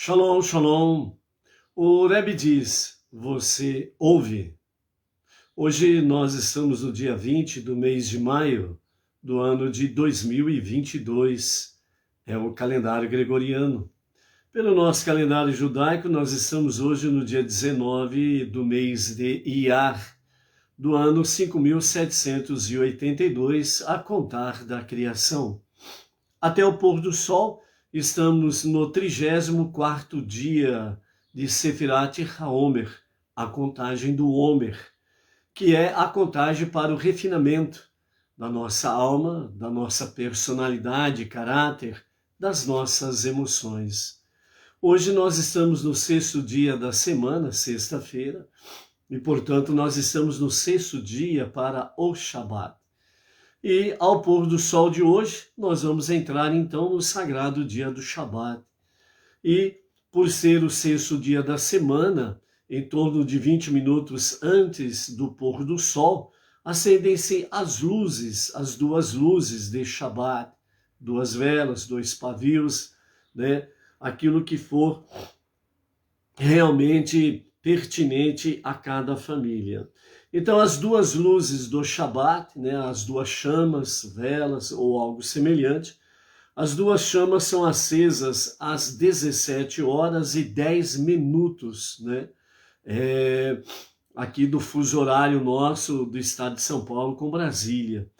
Shalom, shalom. O Rebbe diz, você ouve. Hoje nós estamos no dia 20 do mês de maio do ano de 2022. É o calendário gregoriano. Pelo nosso calendário judaico, nós estamos hoje no dia 19 do mês de Iyar, do ano 5782, a contar da criação. Até o pôr do sol, estamos no 34º dia de Sefirat HaOmer, a contagem do Homer, que é a contagem para o refinamento da nossa alma, da nossa personalidade, caráter, das nossas emoções. Hoje nós estamos no 6º dia da semana, sexta-feira, e portanto nós estamos no 6º dia para o Shabat. E ao pôr do sol de hoje, nós vamos entrar então no sagrado dia do Shabat. E por ser o 6º dia da semana, em torno de 20 minutos antes do pôr do sol, acendem-se as luzes, as duas luzes de Shabat, 2 velas, 2 pavios, né? Aquilo que for realmente pertinente a cada família. Então, as duas luzes do Shabat, né, as duas chamas, velas ou algo semelhante, as duas chamas são acesas às 17h10, né, aqui do fuso horário nosso do estado de São Paulo com Brasília.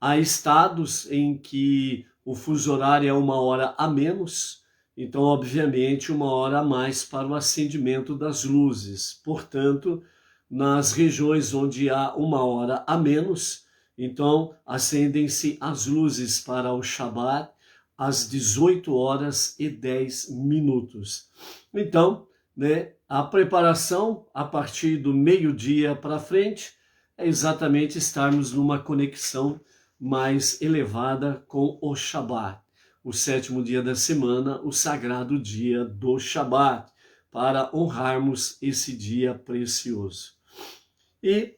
Há estados em que o fuso horário é 1 hora a menos, então, obviamente, 1 hora a mais para o acendimento das luzes. Portanto, nas regiões onde há 1 hora a menos, então acendem-se as luzes para o Shabat às 18h10. Então, né, a preparação a partir do meio-dia para frente é exatamente estarmos numa conexão mais elevada com o Shabat, o 7º dia da semana, o sagrado dia do Shabat, para honrarmos esse dia precioso. E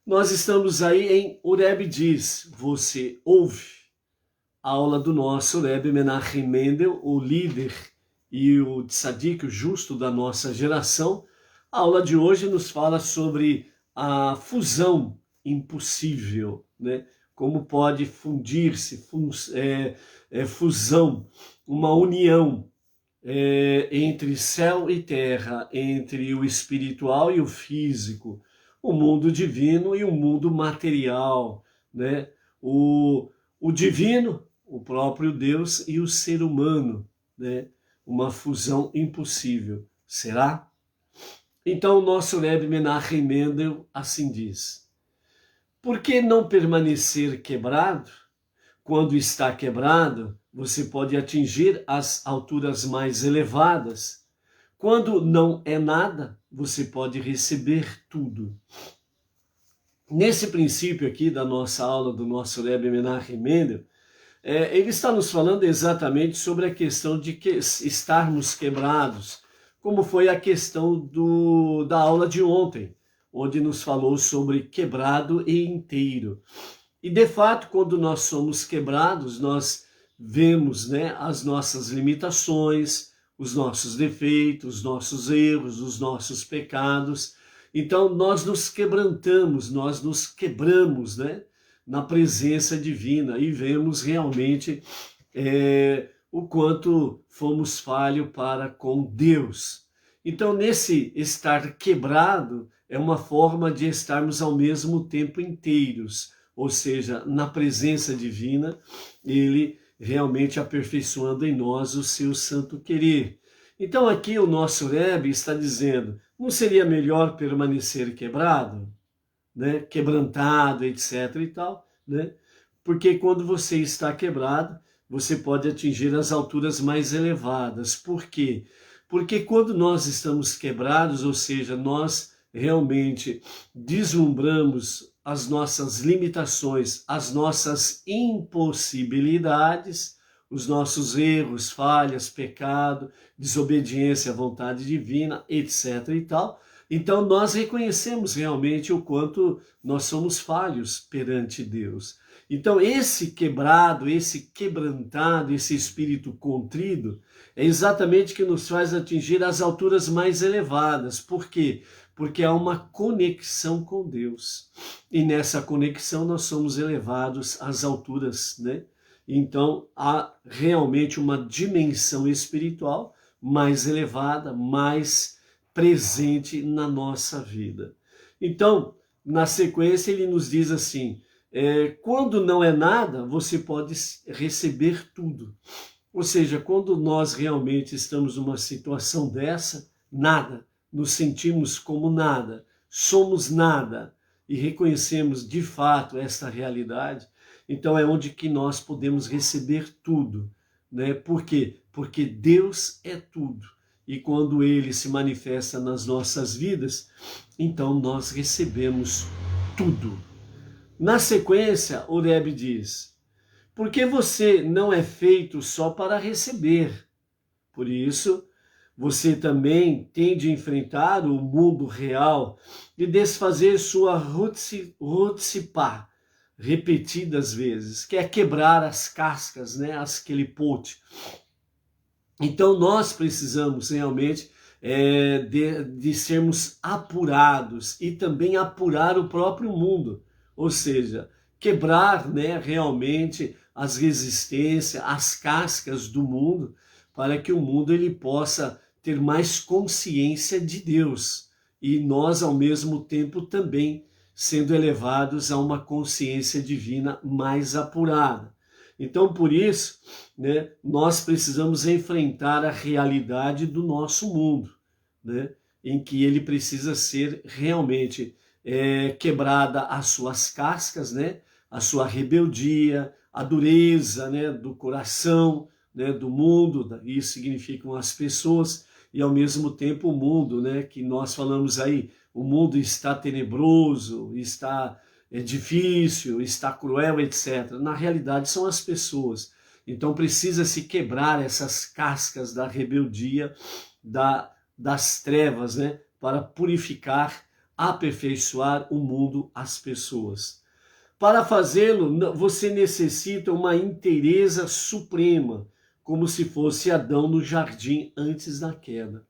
nós estamos aí em O Rebbe diz, você ouve, aula do nosso Rebbe Menachem Mendel, o líder e o tzadik, o justo da nossa geração. A aula de hoje nos fala sobre a fusão impossível, né? Como pode fundir-se, fusão, uma união entre céu e terra, entre o espiritual e o físico, o mundo divino e o mundo material, né? O divino, o próprio Deus e o ser humano, né? Uma fusão impossível. Será? Então o nosso Rebbe Menachem Mendel assim diz: por que não permanecer quebrado? Quando está quebrado, você pode atingir as alturas mais elevadas. Quando não é nada, você pode receber tudo. Nesse princípio aqui da nossa aula, do nosso Rebbe Menachem Mendel, ele está nos falando exatamente sobre a questão de estarmos quebrados, como foi a questão da aula de ontem, onde nos falou sobre quebrado e inteiro. E de fato, quando nós somos quebrados, nós vemos, né, as nossas limitações, os nossos defeitos, os nossos erros, os nossos pecados. Então nós nos quebrantamos, nós nos quebramos, né, na presença divina e vemos realmente o quanto fomos falhos para com Deus. Então nesse estar quebrado é uma forma de estarmos ao mesmo tempo inteiros, ou seja, na presença divina, ele realmente aperfeiçoando em nós o seu santo querer. Então aqui o nosso Rebbe está dizendo, não seria melhor permanecer quebrado, né? Quebrantado, etc. e tal, né? Porque quando você está quebrado, você pode atingir as alturas mais elevadas. Por quê? Porque quando nós estamos quebrados, ou seja, nós realmente deslumbramos as nossas limitações, as nossas impossibilidades, os nossos erros, falhas, pecado, desobediência à vontade divina, etc. e tal. Então nós reconhecemos realmente o quanto nós somos falhos perante Deus. Então, esse quebrado, esse quebrantado, esse espírito contrido, é exatamente o que nos faz atingir as alturas mais elevadas. Por quê? Porque há uma conexão com Deus. E nessa conexão nós somos elevados às alturas, né? Então, há realmente uma dimensão espiritual mais elevada, mais presente na nossa vida. Então, na sequência, ele nos diz assim, quando não é nada, você pode receber tudo. Ou seja, quando nós realmente estamos numa situação dessa, nada, nos sentimos como nada, somos nada e reconhecemos de fato esta realidade, então é onde que nós podemos receber tudo, né? Por quê? Porque Deus é tudo. E quando Ele se manifesta nas nossas vidas, então nós recebemos tudo. Na sequência, o Rebbe diz, porque você não é feito só para receber. Por isso, você também tem de enfrentar o mundo real e desfazer sua rutzipá repetidas vezes, que é quebrar as cascas, né, as kelipote. Então nós precisamos realmente de sermos apurados e também apurar o próprio mundo, ou seja, quebrar, né, realmente as resistências, as cascas do mundo, para que o mundo ele possa ter mais consciência de Deus e nós ao mesmo tempo também sendo elevados a uma consciência divina mais apurada. Então, por isso, né, nós precisamos enfrentar a realidade do nosso mundo, né, em que ele precisa ser realmente quebrada as suas cascas, né, a sua rebeldia, a dureza, né, do coração, né, do mundo, isso significam as pessoas, e ao mesmo tempo o mundo, né, que nós falamos aí, o mundo está tenebroso, está difícil, está cruel, etc. Na realidade são as pessoas. Então precisa se quebrar essas cascas da rebeldia, das trevas, né, para purificar, aperfeiçoar o mundo, as pessoas. Para fazê-lo, você necessita uma inteireza suprema, como se fosse Adão no jardim antes da queda.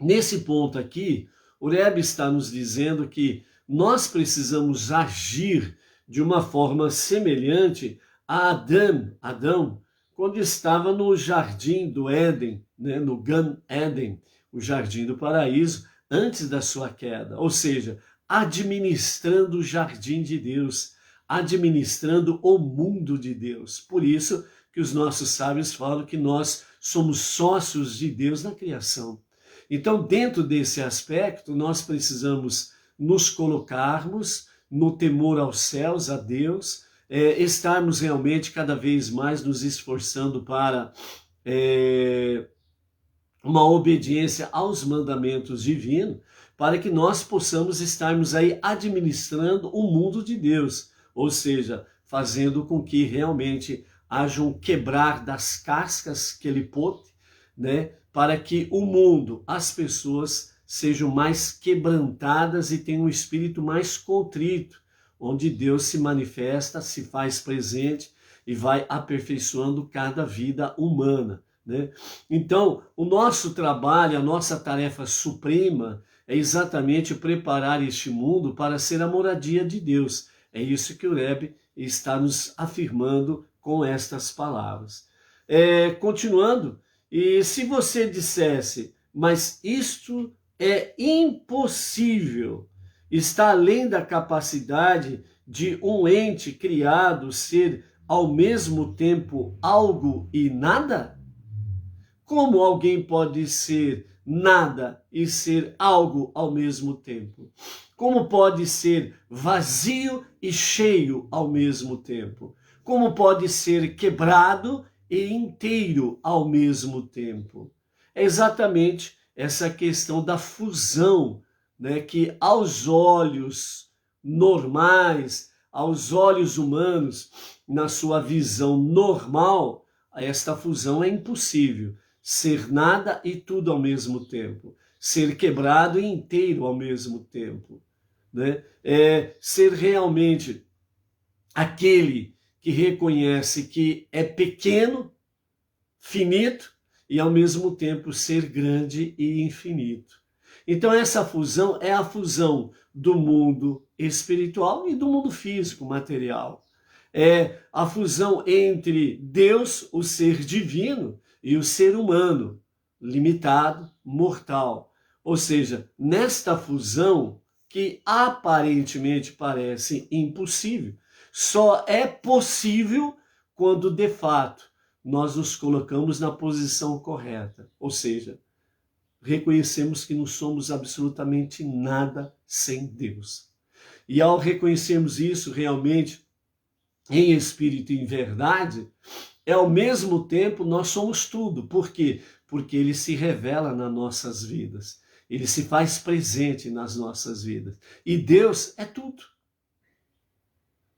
Nesse ponto aqui, o Rebbe está nos dizendo que nós precisamos agir de uma forma semelhante a Adão, quando estava no jardim do Éden, né, no Gan Éden, o jardim do paraíso, antes da sua queda, ou seja, administrando o jardim de Deus, administrando o mundo de Deus. Por isso que os nossos sábios falam que nós somos sócios de Deus na criação. Então, dentro desse aspecto, nós precisamos nos colocarmos no temor aos céus, a Deus, estarmos realmente cada vez mais nos esforçando para uma obediência aos mandamentos divinos, para que nós possamos estarmos aí administrando o mundo de Deus, ou seja, fazendo com que realmente haja um quebrar das cascas que ele pôde, né, para que o mundo, as pessoas sejam mais quebrantadas e tenham um espírito mais contrito, onde Deus se manifesta, se faz presente e vai aperfeiçoando cada vida humana, né? Então, o nosso trabalho, a nossa tarefa suprema é exatamente preparar este mundo para ser a moradia de Deus. É isso que o Rebbe está nos afirmando com estas palavras. Continuando, e se você dissesse, mas isto é impossível, está além da capacidade de um ente criado ser ao mesmo tempo algo e nada? Como alguém pode ser nada e ser algo ao mesmo tempo? Como pode ser vazio e cheio ao mesmo tempo? Como pode ser quebrado e inteiro ao mesmo tempo? É exatamente essa questão da fusão, né, que aos olhos normais, aos olhos humanos, na sua visão normal, esta fusão é impossível. Ser nada e tudo ao mesmo tempo. Ser quebrado e inteiro ao mesmo tempo, né? Ser realmente aquele que reconhece que é pequeno, finito, e ao mesmo tempo ser grande e infinito. Então essa fusão é a fusão do mundo espiritual e do mundo físico, material. É a fusão entre Deus, o ser divino, e o ser humano, limitado, mortal. Ou seja, nesta fusão, que aparentemente parece impossível, só é possível quando de fato nós nos colocamos na posição correta. Ou seja, reconhecemos que não somos absolutamente nada sem Deus. E ao reconhecermos isso realmente em espírito e em verdade, ao mesmo tempo nós somos tudo. Por quê? Porque ele se revela nas nossas vidas. Ele se faz presente nas nossas vidas. E Deus é tudo.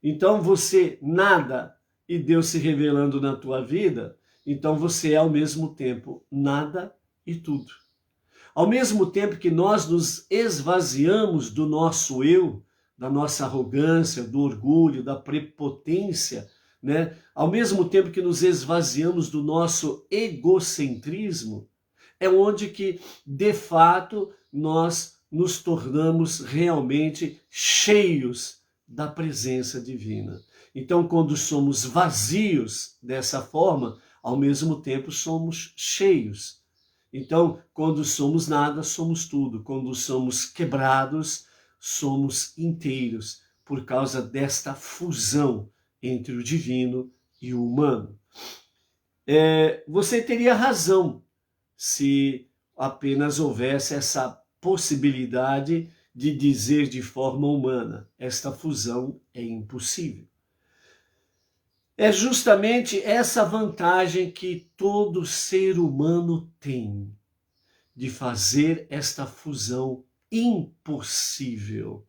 Então você nada e Deus se revelando na tua vida, então você é ao mesmo tempo nada e tudo. Ao mesmo tempo que nós nos esvaziamos do nosso eu, da nossa arrogância, do orgulho, da prepotência, né? Ao mesmo tempo que nos esvaziamos do nosso egocentrismo, é onde que, de fato, nós nos tornamos realmente cheios da presença divina. Então, quando somos vazios dessa forma, ao mesmo tempo somos cheios. Então, quando somos nada, somos tudo. Quando somos quebrados, somos inteiros, por causa desta fusão entre o divino e o humano. Você teria razão se apenas houvesse essa possibilidade de dizer de forma humana, esta fusão é impossível. É justamente essa vantagem que todo ser humano tem, de fazer esta fusão impossível.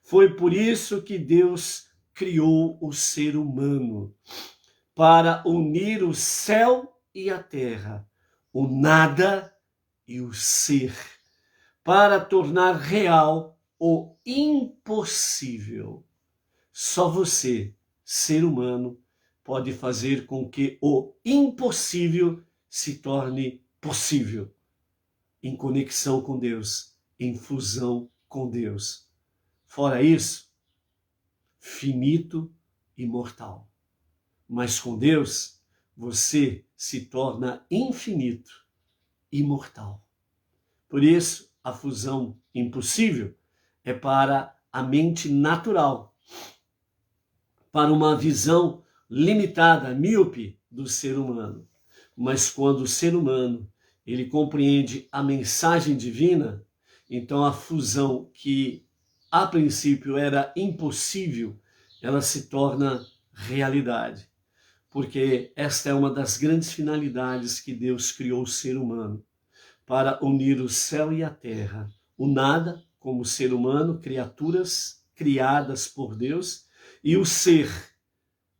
Foi por isso que Deus criou o ser humano, para unir o céu e a terra, o nada e o ser, para tornar real o impossível. Só você, ser humano, pode fazer com que o impossível se torne possível, em conexão com Deus, em fusão com Deus. Fora isso, finito e mortal. Mas com Deus, você se torna infinito, imortal. Por isso, a fusão impossível é para a mente natural, para uma visão limitada, míope do ser humano. Mas quando o ser humano ele compreende a mensagem divina, então a fusão que a princípio era impossível, ela se torna realidade. Porque esta é uma das grandes finalidades que Deus criou o ser humano, para unir o céu e a terra, o nada como ser humano, criaturas criadas por Deus, e o ser,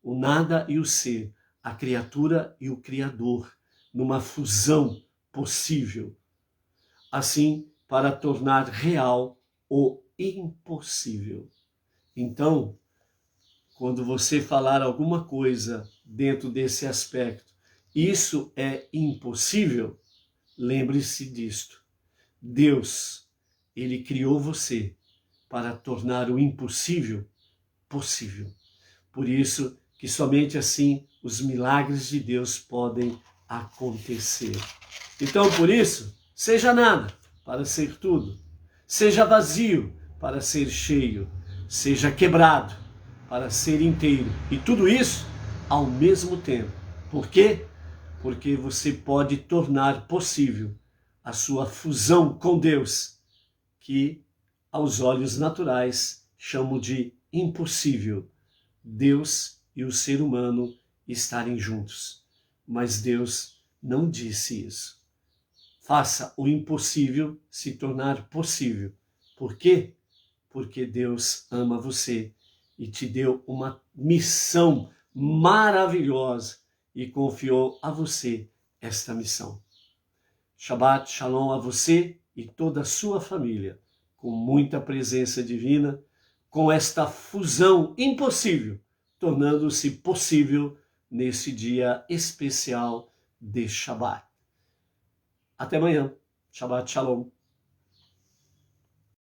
o nada e o ser, a criatura e o Criador, numa fusão possível. Assim, para tornar real o impossível. Então, quando você falar alguma coisa dentro desse aspecto, isso é impossível, lembre-se disto. Deus, ele criou você para tornar o impossível possível. Por isso que somente assim os milagres de Deus podem acontecer. Então, por isso, seja nada para ser tudo. Seja vazio para ser cheio. Seja quebrado para ser inteiro. E tudo isso ao mesmo tempo. Por quê? Porque você pode tornar possível a sua fusão com Deus, que aos olhos naturais chamam de impossível. Deus e o ser humano estarem juntos. Mas Deus não disse isso. Faça o impossível se tornar possível. Por quê? Porque Deus ama você e te deu uma missão maravilhosa e confiou a você esta missão. Shabbat Shalom a você e toda a sua família, com muita presença divina, com esta fusão impossível, tornando-se possível nesse dia especial de Shabat. Até amanhã. Shabbat Shalom.